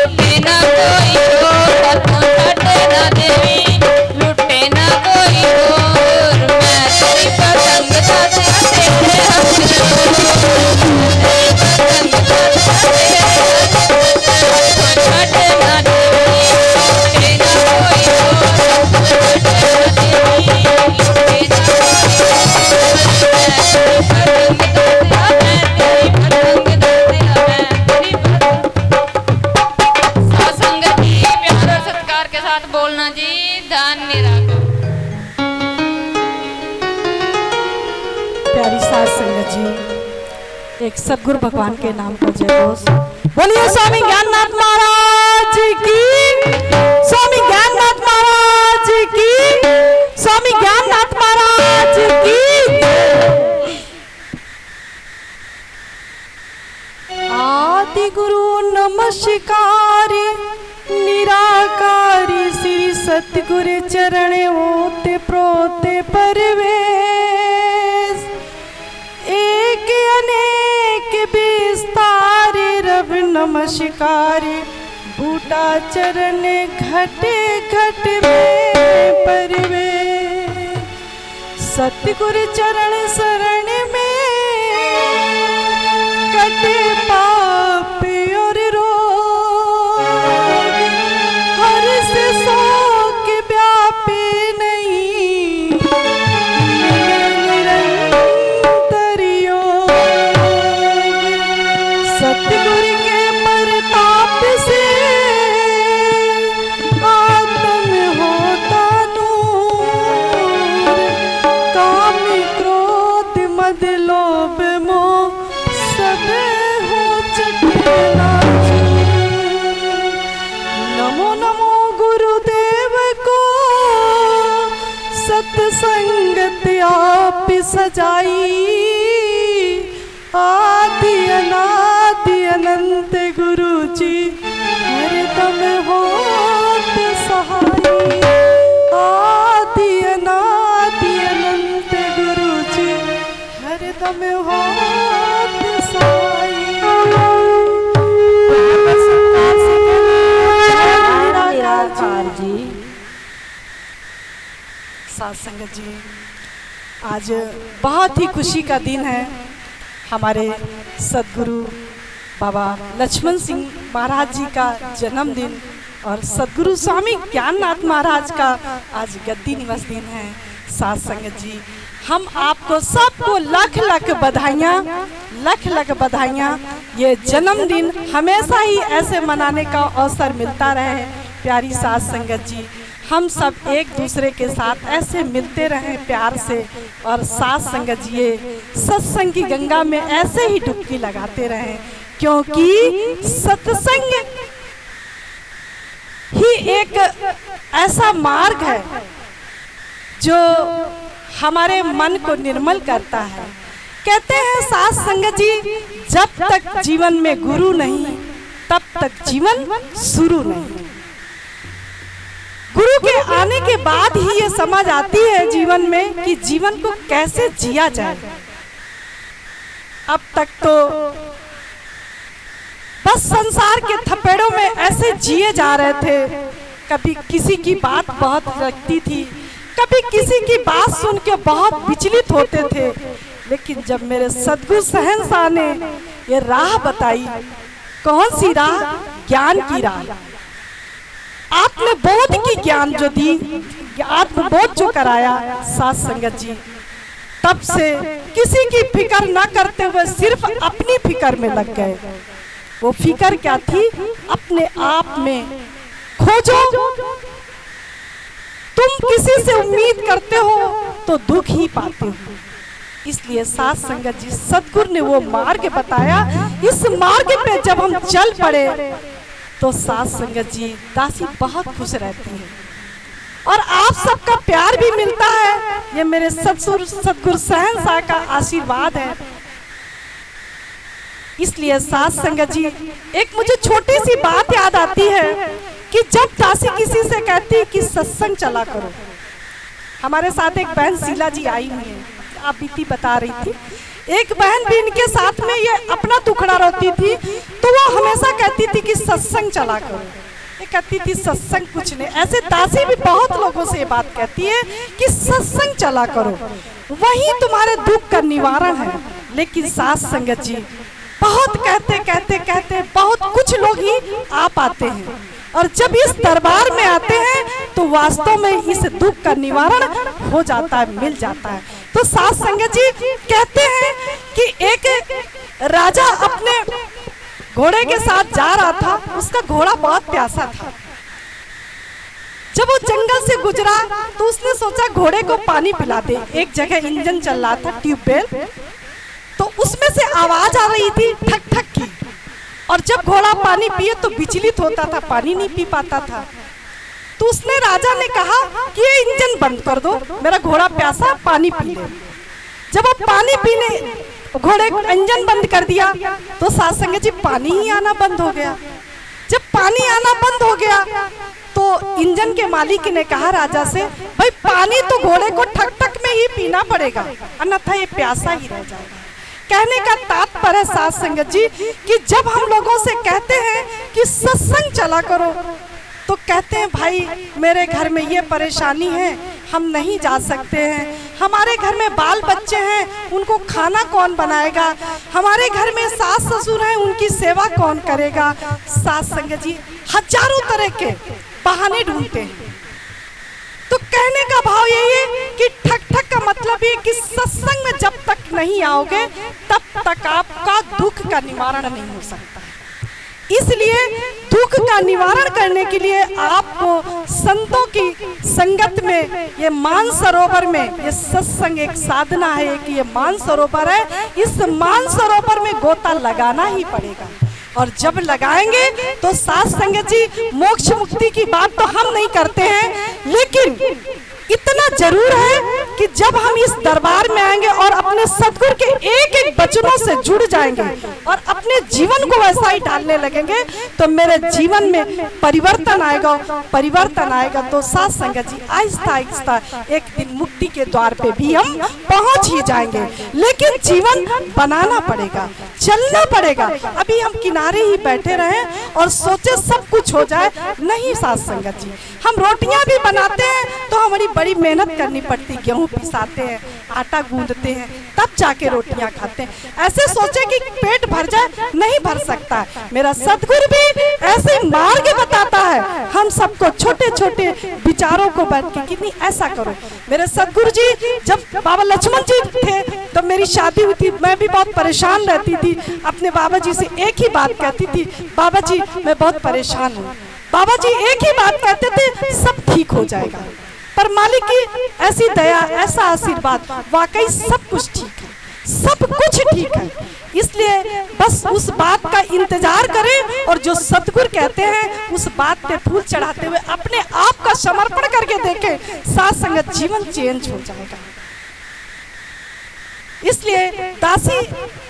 लुटे ना कोई और हाथों छड़ ना देवी, लुटे ना कोई और। मैं तेरी पतंग दातिया तेरे हाथ डोर, मैं तेरी पतंग दातिया तेरे हाथ डोर, हाथों छड़ ना देवी, लुटे ना कोई और हाथों छड़ ना देवी, लुटे ना कोई और। मैं तेरी पतंग दातिया, मैं तेरी पतंग दातिया, मैं तेरी जी, एक सदगुरु भगवान के नाम पर जय घोष। बोलिए स्वामी ज्ञाननाथ महाराज की, स्वामी ज्ञाननाथ महाराज की, स्वामी ज्ञाननाथ महाराज की। आदि गुरु नमस्कारी निराकारी श्री सतगुरु चरण ओते प्रोते परवेश, एक अनेक विस्तारे रव नमस्कारी बूटा चरण घटे घट में परवेश। सतगुरु चरण शरण में कटे पाप और रोग, हर से शोक व्यापे नहीं निरंतर योग। सतगुरु के प्रताप से आत्म होता नूर, काम क्रोध मद लोभ मोह सब हो चटना। नमो नमो गुरुदेव को सत्संगत आप सजाई, आदि अनादि अनंत गुरु जी हरदम होत सहाई। आदि अनादि अनंत गुरु जी हरदम होत सहाई। निराकार जी, साथ संगत जी, आज बहुत ही खुशी का दिन है। हमारे सदगुरु बाबा लक्ष्मण सिंह महाराज जी का जन्मदिन और सदगुरु स्वामी ज्ञाननाथ महाराज का आज गद्दी निवास दिन है। साथ संगत जी, हम आपको सबको लख लख बधाइयाँ, लख लख बधाइयाँ। ये जन्मदिन हमेशा ही ऐसे मनाने का अवसर मिलता रहे। प्यारी साथ संगत जी, हम सब एक दूसरे के साथ ऐसे मिलते रहें प्यार से, और साथ संगत जी ये सत्संग की गंगा में ऐसे ही डुबकी लगाते रहें, क्योंकि सत्संग ही एक ऐसा मार्ग है जो हमारे मन को निर्मल करता है। कहते हैं साथ संगत जी, जब तक जीवन में गुरु नहीं तब तक जीवन शुरू नहीं। गुरु के आने के बाद ही ये समझ आती है जीवन में कि जीवन को कैसे जिया जाए। अब तक तो बस संसार के थपेड़ों में ऐसे जिए जा रहे थे। कभी किसी की बात बहुत लगती थी, कभी किसी की बात सुन के बहुत विचलित होते थे, लेकिन जब मेरे सद्गुरु शहंशाह ने ये राह बताई, कौन सी राह? ज्ञान की राह। आत्मबोध की ज्ञान जो दी, आत्मबोध जो कराया साथ संगत जी, तब से किसी की फिक्र ना करते हुए सिर्फ अपनी फिक्र में लग गए। वो फिक्र क्या थी? अपने आप में खोजो। तुम किसी से उम्मीद करते हो तो दुख ही पाते हो। इसलिए साथ संगत जी, सतगुरु ने वो मार्ग बताया। इस मार्ग पे जब हम चल पड़े तो साथ संगत जी, दासी बहुत खुश रहती है और आप सबका प्यार भी मिलता है। ये मेरे सतगुरु शहंशाह का आशीर्वाद है। इसलिए साथ संगत जी, एक मुझे छोटी सी बात याद आती है कि जब दासी किसी से कहती कि सत्संग चला करो। हमारे साथ एक बहन शीला जी आई हुई है, आप बीती बता रही थी। एक बहन भी इनके साथ में ये अपना टुकड़ा रोती थी, तो वो हमेशा कहती थी कि सत्संग चला करो। ये कहती थी सत्संग कुछ नहीं। ऐसे दासी भी बहुत लोगों से ये बात कहती है कि सत्संग चला करो, वही तुम्हारे दुख का निवारण है। लेकिन साथ संगत जी, बहुत कहते कहते कहते बहुत कुछ लोग ही आ पाते हैं, और जब इस दरबार में आते हैं तो वास्तव में इस दुख का निवारण हो जाता है, मिल जाता है। तो साथ संगत जी कहते हैं कि एक राजा अपने घोड़े के साथ जा रहा था। उसका घोड़ा बहुत प्यासा था। जब वो जंगल से गुजरा तो उसने सोचा घोड़े को पानी पिला दे। एक जगह इंजन चल रहा था, ट्यूबवेल, तो उसमें से आवाज आ रही थी ठक ठक की। और जब घोड़ा पानी पिए तो विचलित होता था, पानी नहीं पी पाता था। तो उसने राजा ने कहा कि ये इंजन बंद कर दो, मेरा घोड़ा प्यासा, पानी पी ले। जब वो पानी पीने घोड़े इंजन बंद कर दिया तो साथ संगत जी पानी ही आना बंद हो गया। जब पानी आना बंद हो गया तो इंजन के मालिक ने कहा राजा से, भाई पानी तो घोड़े को ठक ठक में ही पीना पड़ेगा, अन्यथा ये प्यासा ही रह जाएगा। कहने का तात्पर्य साथ संगत जी कि जब हम लोगों से कहते हैं कि सत्संग चला करो तो कहते हैं भाई मेरे घर में ये परेशानी है, हम नहीं जा सकते हैं, हमारे घर में बाल बच्चे हैं, उनको खाना कौन बनाएगा, हमारे घर में सास ससुर हैं, उनकी सेवा कौन करेगा। सास संगत जी हजारों तरह के बहाने ढूंढते हैं। तो कहने का भाव यही है कि ठक ठक का मतलब ये कि सत्संग में जब तक नहीं आओगे तब तक आपका दुख का निवारण नहीं हो सकता। इसलिए दुख का निवारण करने के लिए आपको संतों की संगत में, ये मानसरोवर में, ये सत्संग एक साधना है कि ये मानसरोवर है, इस मानसरोवर में गोता लगाना ही पड़ेगा। और जब लगाएंगे तो साथ संगत जी मोक्ष मुक्ति की बात तो हम नहीं करते हैं, लेकिन इतना जरूर है कि जब हम इस दरबार में आएंगे और अपने सतगुरु के एक एक वचनों से जुड़ जाएंगे और अपने जीवन को वैसा ही ढालने लगेंगे तो मेरे जीवन में परिवर्तन आएगा। परिवर्तन आएगा तो साथ संगत जी आहिस्ता आहिस्ता एक दिन मुक्ति के द्वार पे भी हम पहुंच ही जाएंगे। लेकिन जीवन बनाना पड़ेगा, चलना पड़ेगा। अभी हम किनारे ही बैठे रहे और सोचे सब कुछ हो जाए, नहीं साथ संगत जी। हम रोटियां भी बनाते हैं तो हमारी बड़ी मेहनत करनी पड़ती, गेहूं पिसाते हैं, आटा गूंदते हैं, तब जाके रोटियां खाते हैं। ऐसे सोचे कि पेट भर जाए, नहीं भर सकता है। मेरा सतगुरु भी ऐसे मार्ग बताता है हम सबको, छोटे छोटे विचारों को बैठ के कि नहीं ऐसा करो। मेरे सतगुरु जी जब बाबा लक्ष्मण जी थे तो मेरी शादी हुई थी, मैं भी बहुत परेशान रहती थी, अपने बाबा जी से एक ही बात कहती थी, बाबा जी मैं बहुत परेशान हूँ। बाबा जी एक ही बात कहते थे, सब ठीक हो जाएगा। पर मालिक की ऐसी दया, ऐसा आशीर्वाद, वाकई सब कुछ ठीक है, सब कुछ ठीक है। इसलिए बस उस बात का इंतजार करें और जो सतगुरु कहते हैं उस बात पे फूल चढ़ाते हुए अपने आप का समर्पण करके देखें, साथ संगत जीवन चेंज हो जाएगा। इसलिए दासी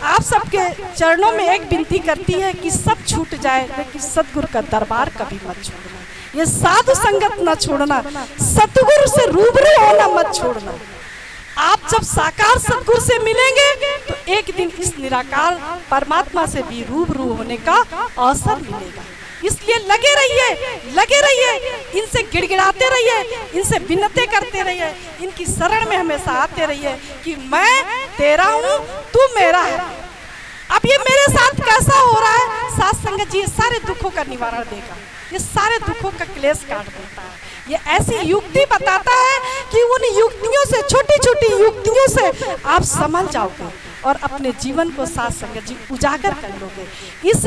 आप सबके चरणों में एक विनती करती है कि सब छूट जाए लेकिन सतगुरु का दरबार कभी मत छोड़ना, ये साधु संगत न छोड़ना, सतगुरु से रूबरू होना मत छोड़ना। आप जब साकार सतगुरु से मिलेंगे तो एक दिन इस निराकार परमात्मा से भी रूबरू होने का अवसर मिलेगा। इसलिए लगे रहिए, इनसे गिड़गिड़ाते रहिए, इनसे विनती करते रहिए, इनकी शरण में हमेशा आते रहिए कि मैं तेरा हूँ, तू मेरा है। अब ये मेरे साथ कैसा हो रहा है, साथ संगत जी सारे दुखों का निवारण देगा, ये सारे दुखों का क्लेश काट देता है। ये ऐसी युक्ति बताता है कि उन युक्तियों से, छोटी छोटी युक्तियों से आप संभल जाओगे और अपने जीवन को साथ संगत जी उजागर कर लोगे, इस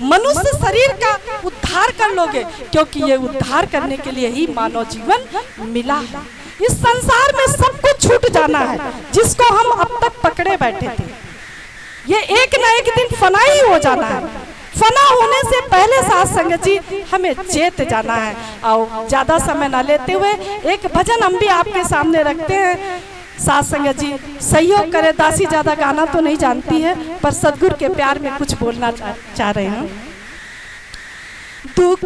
मनुष्य शरीर का उद्धार कर लोगे, क्योंकि ये उद्धार करने के लिए ही मानव जीवन मिला है। इस संसार में सब कुछ छूट जाना है जिसको हम अब तक पकड़े बैठे थे, ये एक न एक दिन फना ही हो जाना है। फना होने से पहले साथ संगत जी हमें चेत जाना है। और ज्यादा समय न लेते हुए एक भजन हम भी आपके सामने रखते हैं। साथ संगत जी सहयोग करे, दासी ज्यादा गाना तो नहीं जानती है पर सदगुरु के प्यार में कुछ बोलना चाह रहे हैं। दुख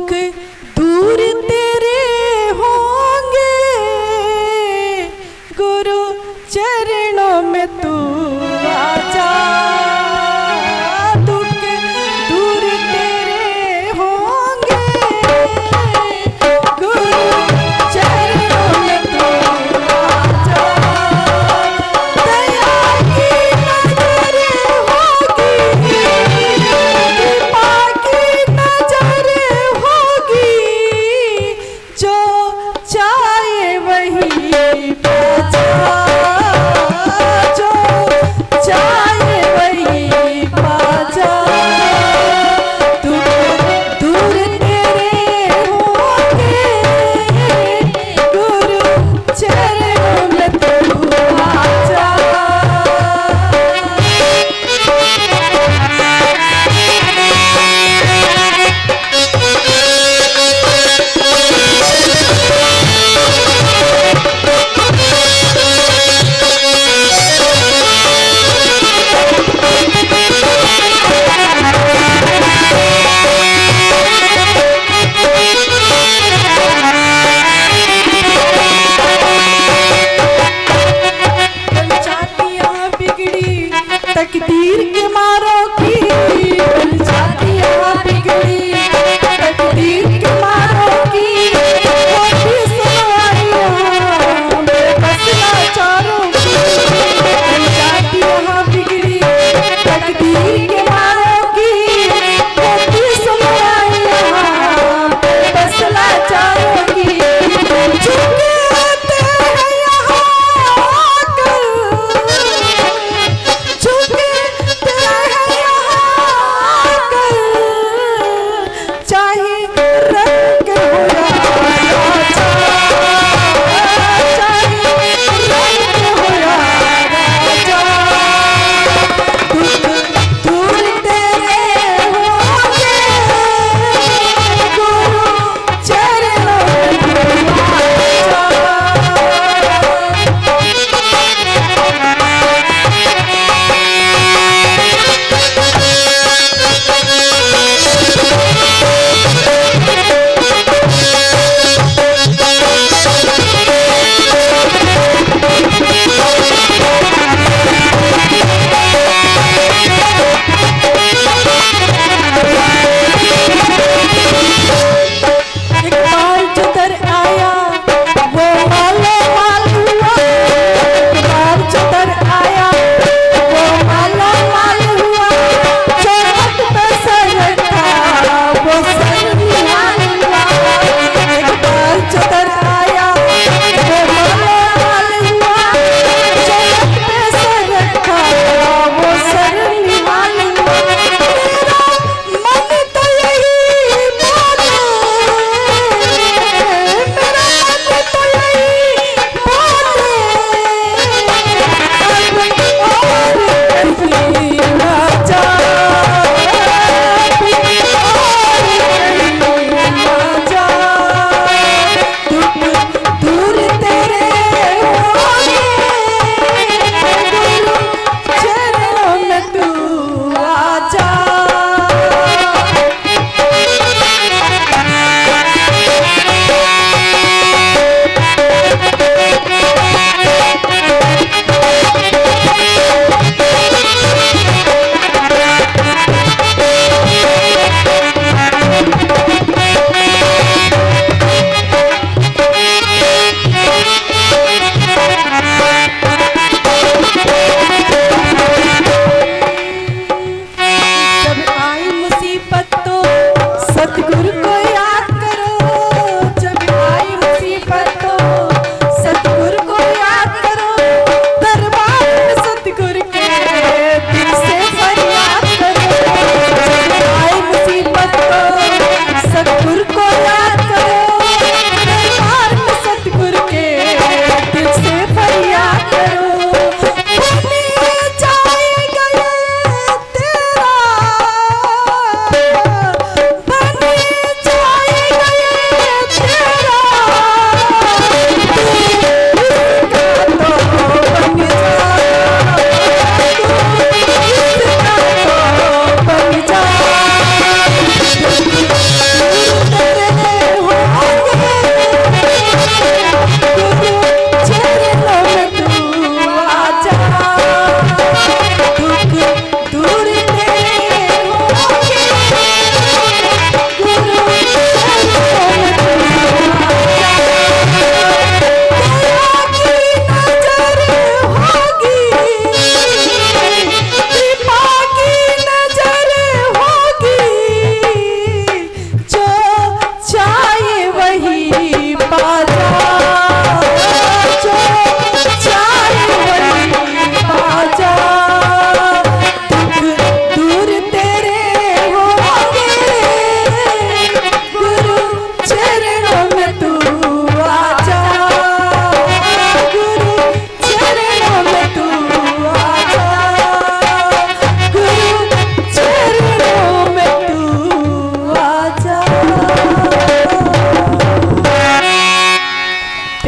दूर तेरे होंगे गुरु चरणों में तू आजा,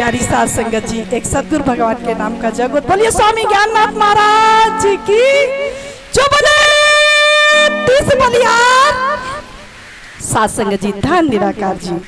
प्यारी साथ संगत जी, एक सदगुरु भगवान के नाम का जगत बोलिए स्वामी ज्ञाननाथ महाराज जी की जो बोले 30 बलियार। साथ संगत जी, धन निराकार जी।